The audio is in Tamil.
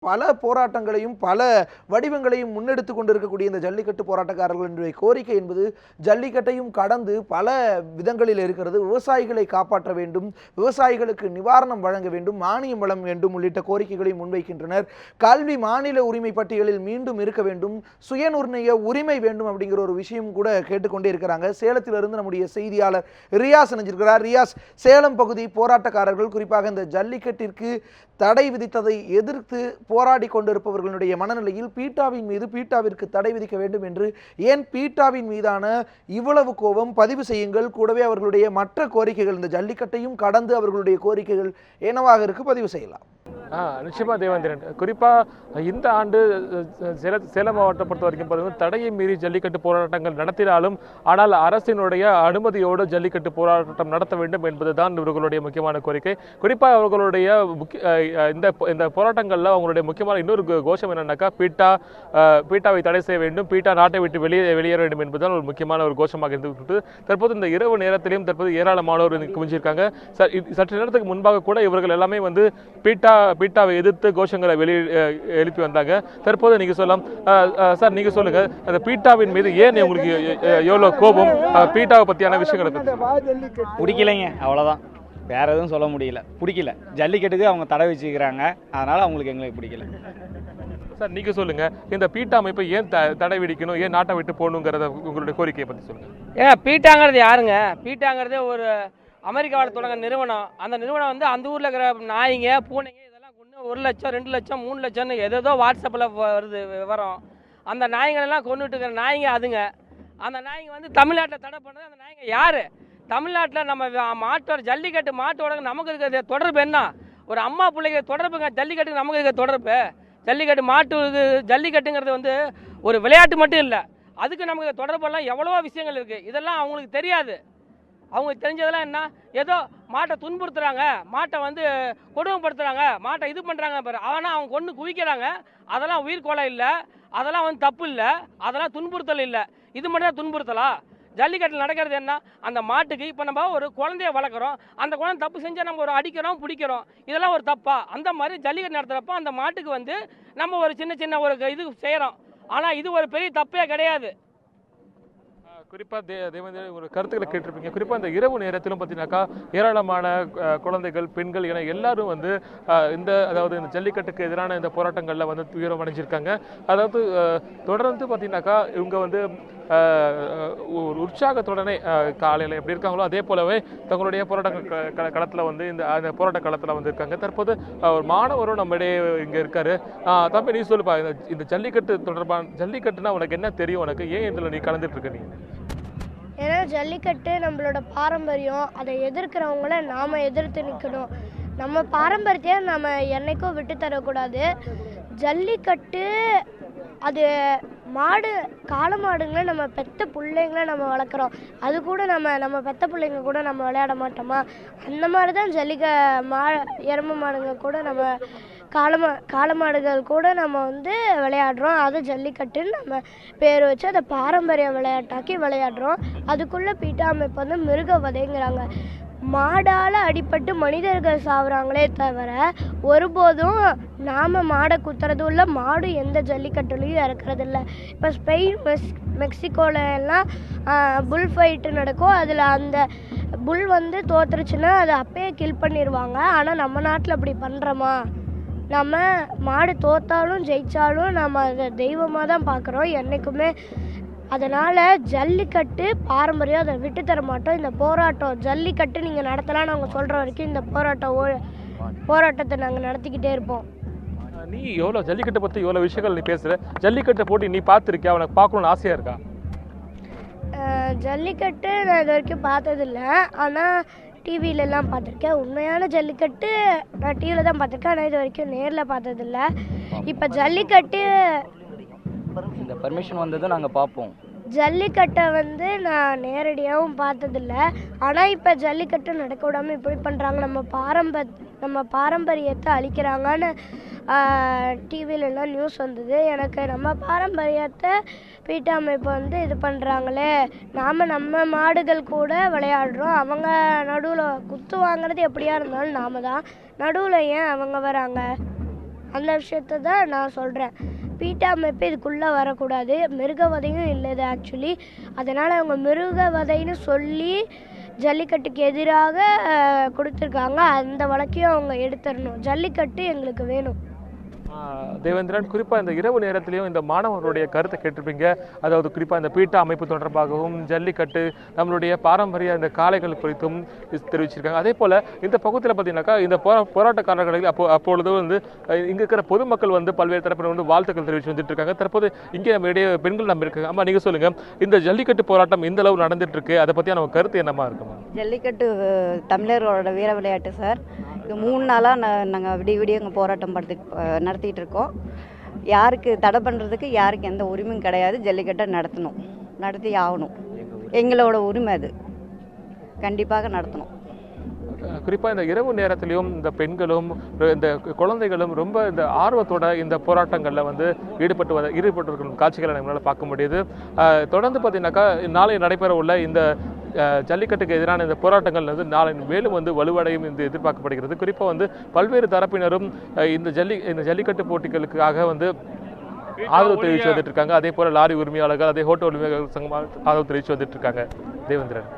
பல போராட்டங்களையும் பல வடிவங்களையும் முன்னெடுத்து கொண்டிருக்கக்கூடிய இந்த ஜல்லிக்கட்டு போராட்டக்காரர்களுடைய கோரிக்கை என்பது ஜல்லிக்கட்டையும் கடந்து பல விதங்களில் இருக்கிறது. விவசாயிகளை காப்பாற்ற வேண்டும், விவசாயிகளுக்கு நிவாரணம் வழங்க வேண்டும், மானியம் வழங்க வேண்டும் உள்ளிட்ட கோரிக்கைகளை முன்வைக்கின்றனர். கல்வி மாநில உரிமை பட்டியலில் மீண்டும் இருக்க வேண்டும், சுயநிர்ணய உரிமை வேண்டும் அப்படிங்கிற ஒரு விஷயம் கூட கேட்டுக்கொண்டே இருக்கிறாங்க. சேலத்திலிருந்து நம்முடைய செய்தியாளர் ரியாஸ் இணைஞ்சிருக்கிறார். ரியாஸ், சேலம் பகுதி போராட்டக்காரர்கள் குறிப்பாக இந்த ஜல்லிக்கட்டிற்கு தடை விதித்ததை எதிர்த்து போராடி கொண்டிருப்பவர்களுடைய மனநிலையில் பீட்டாவிற்கு தடை விதிக்க வேண்டும் என்று ஏன் பீட்டாவின் மீதான இவ்வளவு கோபம்? பதிவு செய்யுங்கள். கூடவே அவர்களுடைய மற்ற கோரிக்கைகள், இந்த ஜல்லிக்கட்டையும் கடந்து அவர்களுடைய கோரிக்கைகள் என்னவாக இருக்கு, பதிவு செய்யலாம். நிச்சயமா தேவேந்திரன், குறிப்பாக இந்த ஆண்டு சேலம் மாவட்டம் பொறுத்த வரைக்கும் பார்த்தீங்கன்னா தடையை மீறி ஜல்லிக்கட்டு போராட்டங்கள் நடத்தினாலும் ஆனால் அரசினுடைய அனுமதியோடு ஜல்லிக்கட்டு போராட்டம் நடத்த வேண்டும் என்பதுதான் இவர்களுடைய முக்கியமான கோரிக்கை. குறிப்பாக அவர்களுடைய இந்த போராட்டங்களில் அவங்களுடைய முக்கியமான இன்னொரு கோஷம் என்னன்னாக்கா பீட்டாவை தடை செய்ய வேண்டும், பீட்டா நாட்டை விட்டு வெளியேற வேண்டும் என்பதுதான் ஒரு முக்கியமான ஒரு கோஷமாக இருந்துவிட்டு தற்போது இந்த இரவு நேரத்திலையும் தற்போது ஏராளமானோர் குவிஞ்சிருக்காங்க. சற்று நேரத்துக்கு முன்பாக கூட இவர்கள் எல்லாமே வந்து பீட்டாவை எதிர்த்து கோஷங்களை எழுப்பி வந்தாங்க. தற்போது நீங்க சொல்லலாம் சார், நீங்க சொல்லுங்க, அந்த பீட்டாவின் மீது ஏன் உங்களுக்கு எவ்வளவு கோபம்? பீட்டாவை பத்தியான விஷயங்களை பிடிக்கலைங்க, அவ்வளவுதான், வேற எதுவும் சொல்ல முடியல. பிடிக்கல, ஜல்லிக்கட்டுக்கு அவங்க தடை வச்சுக்கிறாங்க, அதனால எங்களுக்கு பிடிக்கல. சார் நீங்க சொல்லுங்க, இந்த பீட்டா அமைப்பை ஏன் தடை விதிக்கணும், ஏன் நாட்டை விட்டு போகணுங்கிறத உங்களுடைய கோரிக்கையை பத்தி சொல்லுங்க. பீட்டாங்கிறது யாருங்க? பீட்டாங்கிறது ஒரு அமெரிக்காவில் தொடங்க நிறுவனம். அந்த நிறுவனம் வந்து அந்த ஊரில் இருக்கிற நாய்ங்க, பூனைங்க இதெல்லாம் கொண்டு 1 லட்சம் 2 லட்சம் 3 லட்சம்னு ஏதோ வாட்ஸ்அப்பில் வருது விவரம். அந்த நாய்ங்களெல்லாம் கொண்டுட்டு இருக்கிற நாய்ங்க அதுங்க. அந்த நாய்ங்க வந்து தமிழ்நாட்டில் தடை பண்ணுறது. அந்த நாய்ங்க யார்? தமிழ்நாட்டில் நம்ம மாட்டோட ஜல்லிக்கட்டு மாட்டோட நமக்கு இருக்கிற தொடர்பு என்ன? ஒரு அம்மா பிள்ளைங்க தொடர்புங்க. ஜல்லிக்கட்டுக்கு நமக்கு இருக்கிற தொடர்பு, ஜல்லிக்கட்டுங்கிறது வந்து ஒரு விளையாட்டு மட்டும் இல்லை, அதுக்கு நமக்கு தொடர்பெல்லாம் எவ்வளவோ விஷயங்கள் இருக்குது. இதெல்லாம் அவங்களுக்கு தெரியாது. அவங்களுக்கு தெரிஞ்சதெல்லாம் என்ன, ஏதோ மாட்டை துன்புறுத்துறாங்க, மாட்டை வந்து கொடுமைப்படுத்துறாங்க, மாட்டை இது பண்ணுறாங்க பாரு. ஆனால் அவங்க கொண்டு குவிக்கிறாங்க. அதெல்லாம் உயிர்கொலை இல்லை, அதெல்லாம் வந்து தப்பு இல்லை, அதெல்லாம் துன்புறுத்தல் இல்லை. இது மட்டும் தான் துன்புறுத்தலா? ஜல்லிக்கட்டில் நடக்கிறது என்ன? அந்த மாட்டுக்கு இப்போ நம்ம ஒரு குழந்தைய வளர்க்குறோம், அந்த குழந்தை தப்பு செஞ்சால் நம்ம ஒரு அடிக்கிறோம் பிடிக்கிறோம், இதெல்லாம் ஒரு தப்பா? அந்த மாதிரி ஜல்லிக்கட்டு நடத்துகிறப்போ அந்த மாட்டுக்கு வந்து நம்ம ஒரு சின்ன ஒரு இது செய்கிறோம். ஆனால் இது ஒரு பெரிய தப்பே கிடையாது. குறிப்பாக தேவேந்திரன் ஒரு கருத்துக்களை கேட்டிருப்பீங்க. குறிப்பாக இந்த இரவு நேரத்திலும் பார்த்தீங்கன்னாக்கா ஏராளமான குழந்தைகள், பெண்கள் என எல்லாரும் வந்து இந்த ஜல்லிக்கட்டுக்கு எதிரான இந்த போராட்டங்களில் வந்து துயரம் அடைஞ்சிருக்காங்க. அதாவது தொடர்ந்து பார்த்தீங்கன்னாக்கா இவங்க வந்து ஒரு உற்சாகத்துடனே காலையில் எப்படி இருக்காங்களோ அதே போலவே தங்களுடைய போராட்ட களத்தில் வந்து அந்த போராட்ட களத்தில் வந்து இருக்காங்க. தற்போது ஒரு மாணவரும் நம்மிடையே இங்கே இருக்காரு. தம்பி, நீ சொல்லுப்பா, இந்த ஜல்லிக்கட்டு தொடர்பான ஜல்லிக்கட்டுனா உனக்கு என்ன தெரியும்? உனக்கு ஏன் இதில் நீ கலந்துட்டு இருக்க? நீ ஏன்னா ஜல்லிக்கட்டு நம்மளோட பாரம்பரியம், அதை எதிர்க்கிறவங்கள நாம் எதிர்த்து நிற்கணும். நம்ம பாரம்பரியத்தை நம்ம என்னைக்கும் விட்டு தரக்கூடாது. ஜல்லிக்கட்டு அது காளை மாடுங்களை நம்ம பெத்த பிள்ளைங்களை நம்ம வளர்க்குறோம். அது கூட நம்ம பெத்த பிள்ளைங்க கூட நம்ம விளையாட மாட்டோமா? அந்த மாதிரி தான் எருமை மாடுங்க கூட நம்ம காளை மாடுகள் கூட நம்ம வந்து விளையாடுறோம். அது ஜல்லிக்கட்டுன்னு நம்ம பேர் வச்சு அதை பாரம்பரிய விளையாட்டாக்கி விளையாடுறோம். அதுக்குள்ளே பீட்டா அமைப்பு வந்து மிருக வதைங்கிறாங்க. மாடால் அடிபட்டு மனிதர்கள் சாகுறாங்களே தவிர ஒருபோதும் நாம் மாடை குத்துறதும் இல்லை, மாடு எந்த ஜல்லிக்கட்டுலையும் இறக்குறது இல்லை. இப்போ ஸ்பெயின், மெக்சிகோல எல்லாம் புல் ஃபைட்டு நடக்கும். அதில் அந்த புல் வந்து தோத்துருச்சுன்னா அதை அப்பயே கில் பண்ணிடுவாங்க. ஆனால் நம்ம நாட்டில் அப்படி பண்ணுறோமா? நம்ம மாடு தோத்தாலும் ஜெயித்தாலும் நம்ம அதை தெய்வமாக தான் பார்க்குறோம் என்றைக்குமே. அதனால் ஜல்லிக்கட்டு பாரம்பரியம், அதை விட்டு தர மாட்டோம். இந்த போராட்டம் ஜல்லிக்கட்டு நீங்கள் நடத்தலாம்னு அவங்க சொல்கிற வரைக்கும் இந்த போராட்டத்தை நாங்கள் நடத்திக்கிட்டே இருப்போம். நீ எவ்வளோ ஜல்லிக்கட்டை பற்றி எவ்வளோ விஷயங்கள் நீ பேசுகிற, ஜல்லிக்கட்டை போட்டு நீ பார்த்துருக்கியா? அவனுக்கு பார்க்கணுன்னு ஆசையாக இருக்கா? ஜல்லிக்கட்டு நான் இது வரைக்கும் பார்த்ததில்லை, ஆனால் டிவிலெலாம் பார்த்துருக்கேன். உண்மையான ஜல்லிக்கட்டு நான் டிவியில் தான் பார்த்துருக்கேன், ஆனால் இது வரைக்கும் நேரில் பார்த்ததில்லை. இப்போ ஜல்லிக்கட்டு இந்த பர்மிஷன் வந்ததும் நாங்கள் பார்ப்போம். ஜல்லிக்கட்டை வந்து நான் நேரடியாகவும் பார்த்ததில்ல, ஆனால் இப்போ ஜல்லிக்கட்டு நடக்க விடாமல் இப்படி பண்ணுறாங்க. நம்ம பாரம்பரியத்தை அழிக்கிறாங்கன்னு டிவிலெலாம் நியூஸ் வந்தது. எனக்கு நம்ம பாரம்பரியத்தை பீட்டா அமைப்பு வந்து இது பண்ணுறாங்களே, நம்ம மாடுகள் கூட விளையாடுறோம், அவங்க நடுவில் குத்து வாங்குறது எப்படியா இருந்தாலும் நாம தான், நடுவில் ஏன் அவங்க வராங்க? அந்த விஷயத்தை தான் நான் சொல்கிறேன். பீட்டா அமைப்பு இதுக்குள்ளே வரக்கூடாது. மிருகவதையும் இல்லை இது ஆக்சுவலி. அதனால் அவங்க மிருகவதைன்னு சொல்லி ஜல்லிக்கட்டுக்கு எதிராக கொடுத்துருக்காங்க. அந்த வழக்கையும் அவங்க எடுத்துடணும். ஜல்லிக்கட்டு எங்களுக்கு வேணும். தேவேந்திரன், குறிப்பாக இந்த இரவு நேரத்திலையும் இந்த மாணவர்களுடைய கருத்தை கேட்டிருப்பீங்க. அதாவது குறிப்பாக இந்த பீட்டா அமைப்பு தொடர்பாகவும் ஜல்லிக்கட்டு நம்மளுடைய பாரம்பரிய இந்த காளைகள் குறித்தும் தெரிவிச்சிருக்காங்க. அதே போல் இந்த பகுதியில் பார்த்தீங்கன்னாக்கா இந்த போராட்டக்காரர்கள் அப்பொழுது வந்து இங்கே இருக்கிற பொதுமக்கள் வந்து பல்வேறு தரப்பினர் வந்து வாழ்த்துக்கள் தெரிவித்து வந்துட்டு இருக்காங்க. தற்போது இங்கே நம்ம இடையே பெண்கள் நம்ம இருக்காங்க. அம்மா, நீங்கள் சொல்லுங்கள், இந்த ஜல்லிக்கட்டு போராட்டம் இந்த அளவு நடந்துட்டு இருக்கு, அதை பற்றியான நம்ம கருத்து என்னமா இருக்குமா? ஜல்லிக்கட்டு தமிழர்களோட வீர விளையாட்டு சார். இது 3 நாளாக நாங்கள் விடிய இங்கே போராட்டம் நடத்திட்டு இருக்கோம். யாருக்கு தடை பண்ணுறதுக்கு யாருக்கு எந்த உரிமையும் கிடையாது. ஜல்லிக்கட்டை நடத்தி ஆகணும். எங்களோட உரிமை அது, கண்டிப்பாக நடத்தணும். குறிப்பாக இந்த இரவு நேரத்திலையும் இந்த பெண்களும் இந்த குழந்தைகளும் ரொம்ப இந்த ஆர்வத்தோட இந்த போராட்டங்களில் வந்து ஈடுபட்டு காட்சிகளை நம்மளால் பார்க்க முடியுது. தொடர்ந்து பார்த்தீங்கன்னாக்கா நாளை நடைபெற உள்ள இந்த ஜல்லிக்கட்டுக்கு எதிரான இந்த போராட்டங்கள் வந்து நாளை மேலும் வந்து வலுவடையும் என்று எதிர்பார்க்கப்படுகிறது. குறிப்பாக வந்து பல்வேறு தரப்பினரும் இந்த ஜல்லிக்கட்டு போட்டிகளுக்காக வந்து ஆதரவு தெரிவித்து வந்துட்டு இருக்காங்க. அதே போல லாரி உரிமையாளர்கள், அதே ஹோட்டல் உரிமையாளர்கள் சங்கமாக ஆதரவு தெரிவித்து வந்துட்டு இருக்காங்க. தேவேந்திரன்.